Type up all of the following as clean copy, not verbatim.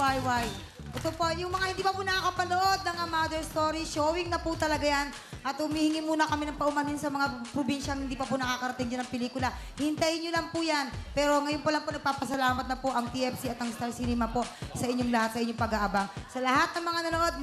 HYY. Ito po, yung mga hindi pa po nakakapanood ng A Mother Story, showing na po talaga yan. At humihingi muna kami ng paumanhin sa mga probinsyang hindi pa po nakakarating dyan ng pelikula. Hintayin nyo lang po yan. Pero ngayon po lang po nagpapasalamat na po ang TFC at ang Star Cinema po sa inyong lahat, sa inyong pag-aabang. Sa lahat ng mga nanonood,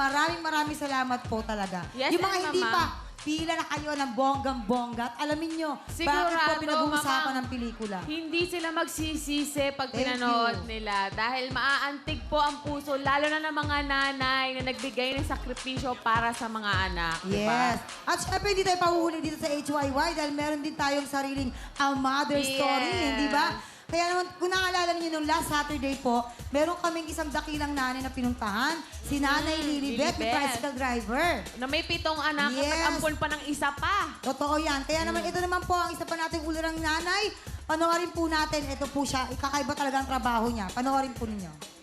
maraming salamat po talaga. Yes, yung mga and hindi Mama, pa, pila na kayo ng bonggang-bongga. At alamin nyo, bakit po pinag-uusapan ng pelikula. Hindi sila magsisisi pag Thank pinanood you. nila dahil maaantig po ang puso, lalo na ng mga nanay na nagbigay ng sakripisyo para sa mga anak. Diba? Yes. At syempre, hindi tayo pahuhuli dito sa HYY dahil meron din tayong sariling A Mother Story, Yes. hindi ba? Kaya naman, kung naalala niyo nung last Saturday po, meron kaming isang dakilang nanay na pinuntahan, si Nanay Lilibet, yung Lilibet. tricycle driver. Na may 7 anak Yes. at nag-ampon pa ng isa pa. Totoo yan. Kaya naman, ito naman po ang isa pa nating ulirang nanay. Panoorin po natin. Ito po siya. Kakaiba talaga ang trabaho niya. Panoorin po ninyo.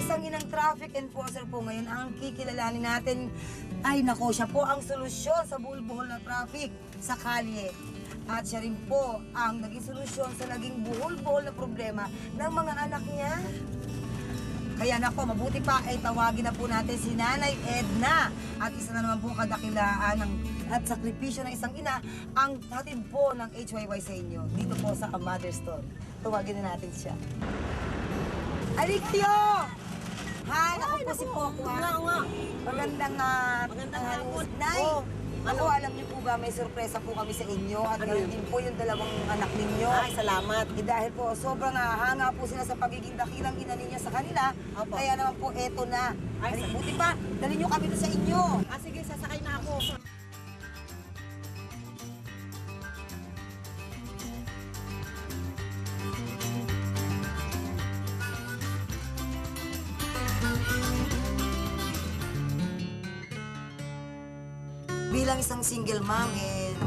Isang inang traffic enforcer po ngayon ang kikilalanin natin. Ay nako, siya po ang solusyon sa buhol-buhol na traffic sa kalye. At siya rin po ang naging solusyon sa naging buhol-buhol na problema ng mga anak niya. Kaya nako, mabuti pa ay tawagin na po natin si Nanay Edna. At isa na naman po kadakilaan at sakripisyo ng isang ina ang hatid po ng HYY sa inyo. Dito po sa A Mother Story. Tawagin na natin siya. Alikyo! Hi, ako po si Poco. Magandang hapon. Nay, ako alam niyo po ba may sorpresa po kami sa inyo at ganoon din po yung dalawang anak ninyo. Ay, salamat. Dahil po sobrang hanga po sila sa pagiging dakilang ina ninyo sa kanila. Opo. Kaya naman po eto na. Ay, Buti pa, dali niyo kami doon sa inyo. Ah, sige, sasakay na ako. Bilang isang single mom,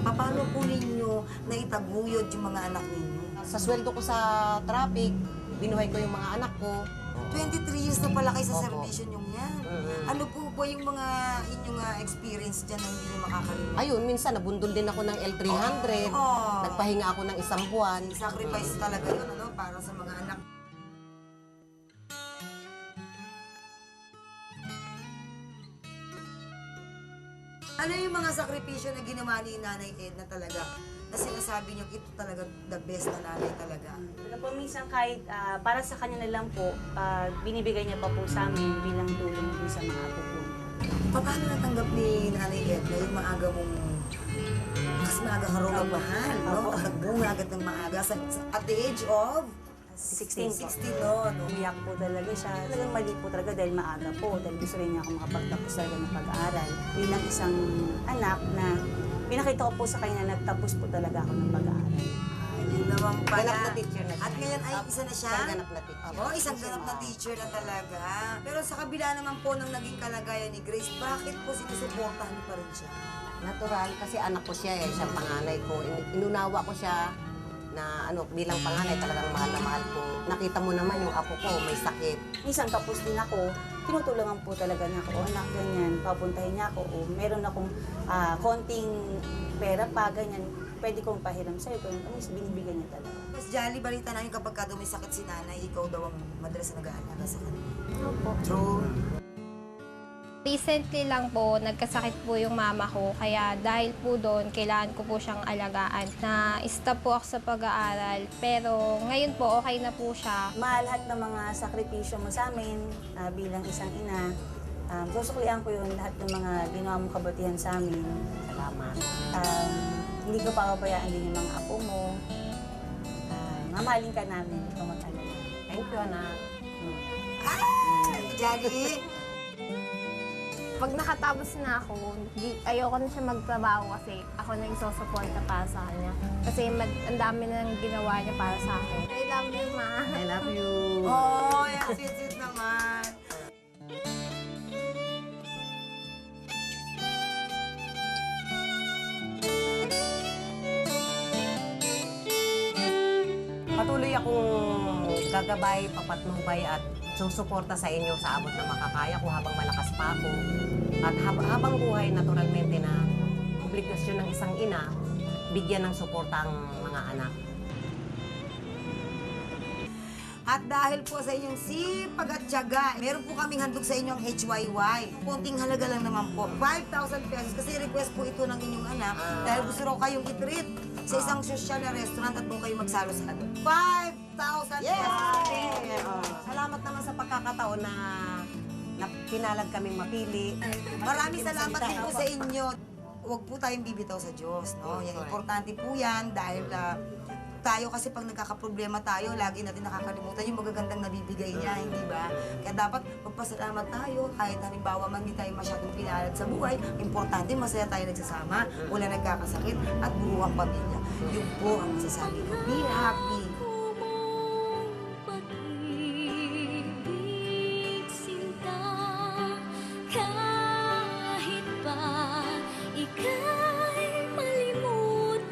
paano po ninyo naitaguyod yung mga anak ninyo? Sa sweldo ko sa traffic, binuhay ko yung mga anak ko. 23 years na pala kayo sa Opo. servisyo nyo yan. Mm-hmm. Ano po ba yung mga inyong experience dyan na hindi nyo makakalimutan? Ayun, minsan nabundol din ako ng L300. Oh. Nagpahinga ako ng isang buwan. Sacrifice talaga yun, ano, para sa mga anak. Ano yung mga sakripisyo na ginawa ni Nanay Edna talaga? Na sinasabi niyo, ito talaga the best na nanay talaga. Ano po, minsan kahit para sa kanya na lang po, binibigay niya pa po sa amin bilang tulong po sa mga apo po niya. Paano natanggap ni Nanay Edna yung maaga mong mas maaga ka raw nagmahal, no? Opo. At nagbunga agad ng maaga at the age of 16 po. 16, no? Umiyak po talaga siya. Talagang mali po talaga dahil maaga po. Dahil gusto rin niya ako makapagtapos talaga ng pag-aaral. Bilang isang anak na pinakita ko po sa kanya na nagtapos po talaga ako ng pag-aaral. Yun naman pala. Ganap na teacher na siya. At ngayon ay isa na siya? Isang ganap na teacher. Oo, isang ganap na teacher na talaga. Pero sa kabila naman po ng naging kalagayan ni Grace, bakit po sinusuportahan niyo pa rin siya? Natural, kasi anak ko siya eh. Siyang panganay ko. Inunawa ko siya na bilang panganay talagang mahal na mahal ko. Nakita mo naman yung apo ko, may sakit. Minsan tapos din ako, tinutulungan po talaga niya ako, anak, ganyan, papuntahin niya ako, o meron akong konting pera pa, ganyan, pwede kong pahiram sa'yo, pero binibigyan niya talaga. Mas jolly, balita namin kapag ka daw may sakit si nanay, ikaw daw ang madalas na nag-aalaga sa kanya. Opo. True. Recently lang po, nagkasakit po yung mama ko. Kaya dahil po doon, kailangan ko po siyang alagaan. Na-stop po ako sa pag-aaral. Pero ngayon po, okay na po siya. Mahal-lahat ng mga sakripisyo mo sa amin bilang isang ina. Susuklian ko yun lahat ng mga ginawa mong kabutihan sa amin. Salamat. Hindi ko pababayaan din yung mga apo mo. Mamahalin ka namin, ikaw mag-alala. Thank you, anak. Jolly. Pag nakatapos na ako, ayoko na siya magtrabaho kasi ako na yung susuporta para sa kanya. Kasi ang dami na nang ginawa niya para sa akin. I love you, Ma. I love you. Oh, yung sweet naman. Patuloy akong gagabay, papatnubay at susuporta sa inyo sa abot na makakaya ko habang malakas pa ako. At habang buhay, naturalmente na obligasyon ng isang ina, bigyan ng suporta ang mga anak. At dahil po sa inyong sipag at tiyaga, meron po kaming handog sa inyong HYY. Konting halaga lang naman po. 5,000 pesos kasi request po ito ng inyong anak dahil gusto raw kayong i-treat sa isang sosyal na restaurant at doon kayo magsalo-salo. 5,000 pesos! Salamat naman sa pagkakataon na pinalag kaming mapili. Maraming salamat din po sa inyo. Huwag po tayong bibitaw sa Diyos, no? Yan, importante po yan dahil tayo kasi pag nagkakaproblema tayo, lagi natin nakakalimutan yung magagandang nabibigay niya, hindi ba? Kaya dapat magpasalamat tayo kahit halimbawa man hindi tayo masyadong pinalad sa buhay. Importante, masaya tayo nagsasama, wala nagkakasakit at buo ang pamilya. Yun po ang masasabi ko. Be happy. Pag-ibig, sinta, kahit pa ika'y malimutan,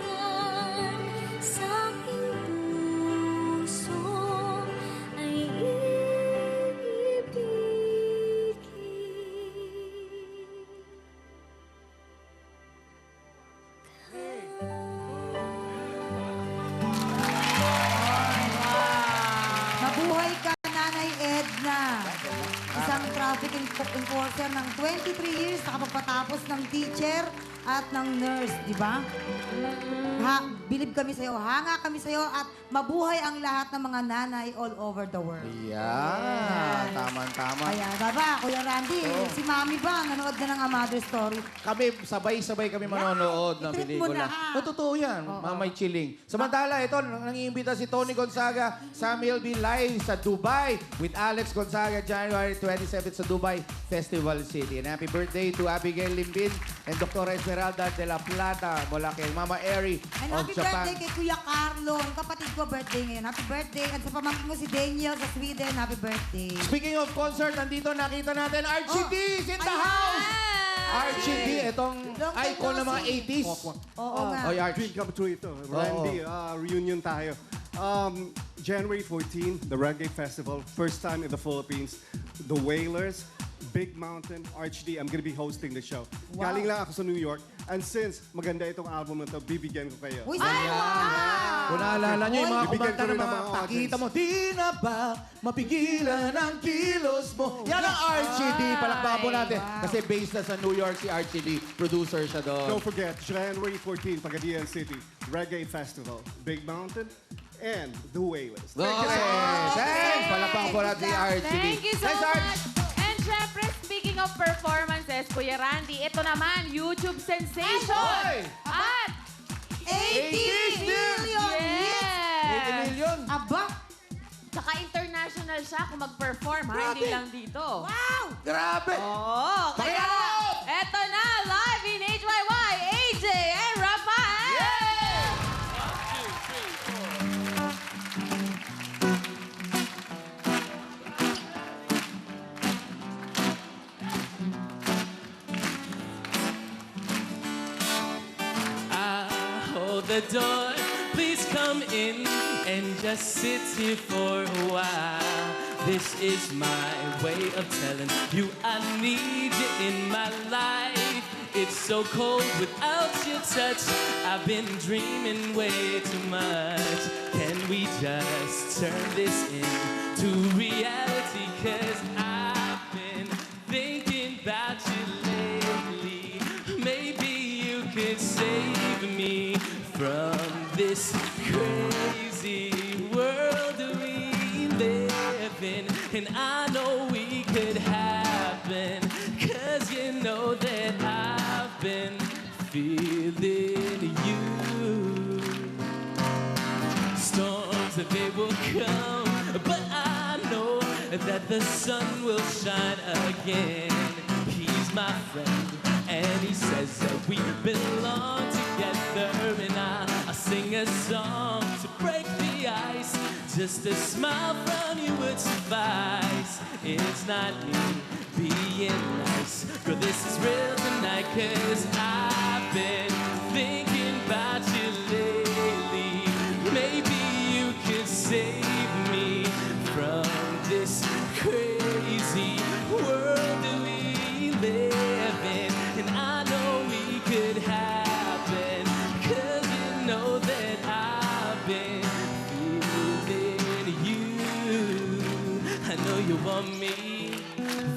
sa aking puso ay ibigin. Mabuhay ka, Nanay Edna. Isang traffic enforcer ng 23 years, nakapagpatapos ng teacher at ng nurse, di ba? Bilib kami sa'yo, hanga kami sa'yo, at mabuhay ang lahat ng mga nanay all over the world. Yeah, tama-tama. Kaya, baba, Kuya Randy, si Mami ba, nanood na ng A Mother Story? Kami, sabay-sabay kami manonood ng I-treat mo pelikula. na, ha? Oh, totoo yan, Mamay Chiling. Samantala, ito, nangiimbita si Tony Gonzaga, Samuel B. Live sa Dubai with Alex Gonzaga, January 27 sa Dubai Festival City. And happy birthday to Abigail Limbin and Dr. Esmeralda de la Plata mula kay Mama Eri And of happy Japan. birthday kay Kuya Carlo, ang kapatid ko birthday ngayon. Happy birthday. At sa pamangkin mo si Daniel sa Sweden, happy birthday. Speaking of concert, nandito nakita natin Archie D is in the Ayan! house! Archie D, itong Long time icon no ng mga see. 80s. Oo nga. Oy, Archie. Dream come true ito. Randy, reunion tayo. January 14, the Reggae Festival. First time in the Philippines. The Wailers, Big Mountain, Archie D. I'm gonna be hosting the show. Galing lang ako sa New York. And since maganda itong album na to, bibigyan ko kayo. Uy, wow! Kung naalala nyo yung mga Bibigyan kumanta ko rin ng ng mga mga pakita audience. mo, di na ba mapigilan ang kilos mo? Yan ang Archie D. Palakpakan po natin. Kasi based na sa New York si Archie D. Producer siya doon. Don't forget, January 14, Pagadian City, Reggae Festival, Big Mountain, and The Wailers. Thanks! Palakpakan po natin si Archie D. Thank you so Thanks, Arch. much. And syempre, speaking of performances, Kuya Randy, ito naman, YouTube sensation. Ay! At 80 million hits! yes! 80 million. Aba! Tsaka international siya kung mag-perform, ha? Hindi lang dito. Wow! Grabe! Oh, kaya Pakinggan! eto na, live in HYY, AJ and Rafael! I hold the door. Please come in and just sit here for a while. This is my way of telling you I need you in my life. It's so cold without your touch. I've been dreaming way too much. Can we just turn this into reality? 'Cause I've been thinking about you lately. Maybe you could save me from this crazy world we live in. And I know we could happen, 'cause you know that I've been feeling you. Storms, they will come, but I know that the sun will shine again. He's my friend, and he says that we belong together. And I sing a song to break the ice. Just a smile from you would suffice. It's not me being nice, girl, this is real tonight. 'Cause I've been thinking about you lately. Maybe you could save me from this crazy world that we live in. And I know we could have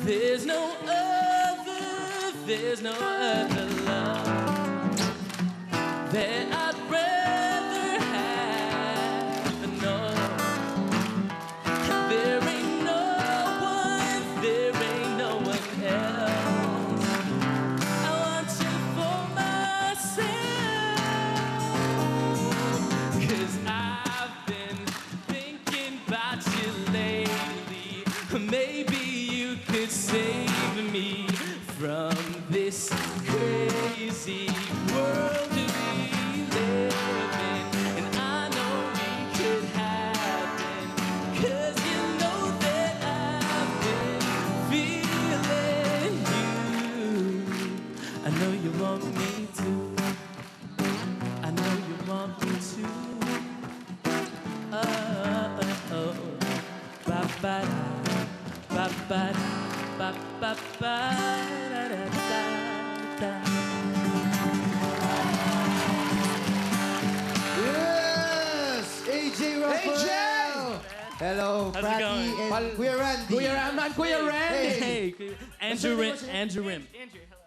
There's no other love that I'd rather have. No, there ain't no one else. I want you for myself, 'cause I've been thinking about you lately. Maybe you could save me from this crazy world that we live in. And I know it could happen, 'cause you know that I've been feeling you. I know you want me to. I know you want me to. Oh. Ba-ba-da, ba-ba-da, ba-ba-ba-da-da-da-da. Yes! AJ Rafael! Hello, How's it Pracky going? and Kuya Randy. Kuya Randy. Hey, Andrew Rim.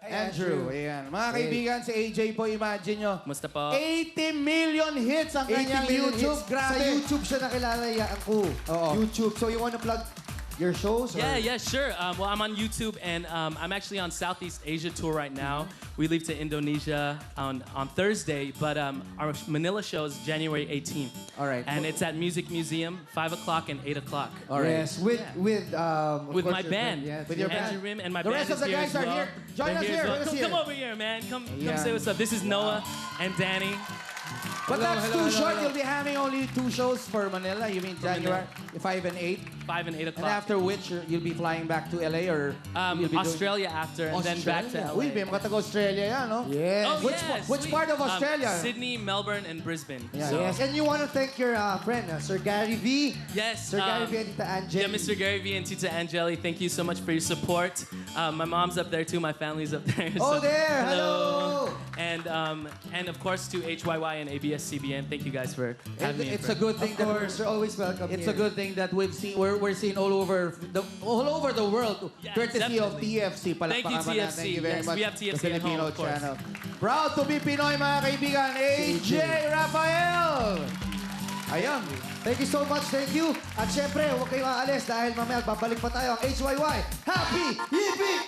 Andrew, ayan. Mga kaibigan, si AJ po, imagine nyo. Musta po? 80 million hits ang 80 kanyang million YouTube. hits. Grabe. Sa YouTube siya nakilala yan ko. Oo. YouTube. So you wanna plug your shows? Or? Yeah, sure. Well, I'm on YouTube, and I'm actually on Southeast Asia tour right now. We leave to Indonesia on Thursday, but our Manila show is January 18th. All right. And it's at Music Museum, 5 o'clock and 8 o'clock. All right. Yes, with of With course, my your band. friend, yes. With your Andrew band. Rim and my The band rest of is the here guys as are well. here. Join They're us as here. well. Join us Come here. over here, man. Come Yeah. say what's up. This is Noah and Danny. But Hello, that's hello, too hello, short. hello. You'll be having only 2 shows for Manila. You mean January 5 and 8? 5 and 8 And o'clock. after which, you'll be flying back to LA or you'll be Australia after, and then back to LA. Uy, may mga taga-Australia yan, no? Yes. Oh, Which sweet. part of Australia? Sydney, Melbourne, and Brisbane. Yeah. So- Yes, and you wanna thank your friend, Sir Gary V. Yes. Sir Gary V and Tita Angel. Yeah, Mr. Gary V and Tita Angeli, thank you so much for your support. My mom's up there too, my family's up there. Oh, there. Hello. And of course to HYY and ABS-CBN, thank you guys for having me. It's a good thing Of course, you're always welcome It's here. a good thing that we're seen all over the world, Yes, courtesy of definitely. TFC. Thank you, Palakpakan natin. TFC. Thank you very Yes, much. we have TFC The Filipino at home, of course. channel. Proud to be Pinoy, mga kaibigan. AJ Rafael. Ayun. Thank you so much, thank you. At syempre, huwag kayong aalis dahil mamaya babalik pa tayo ang HYY. Happy Yippee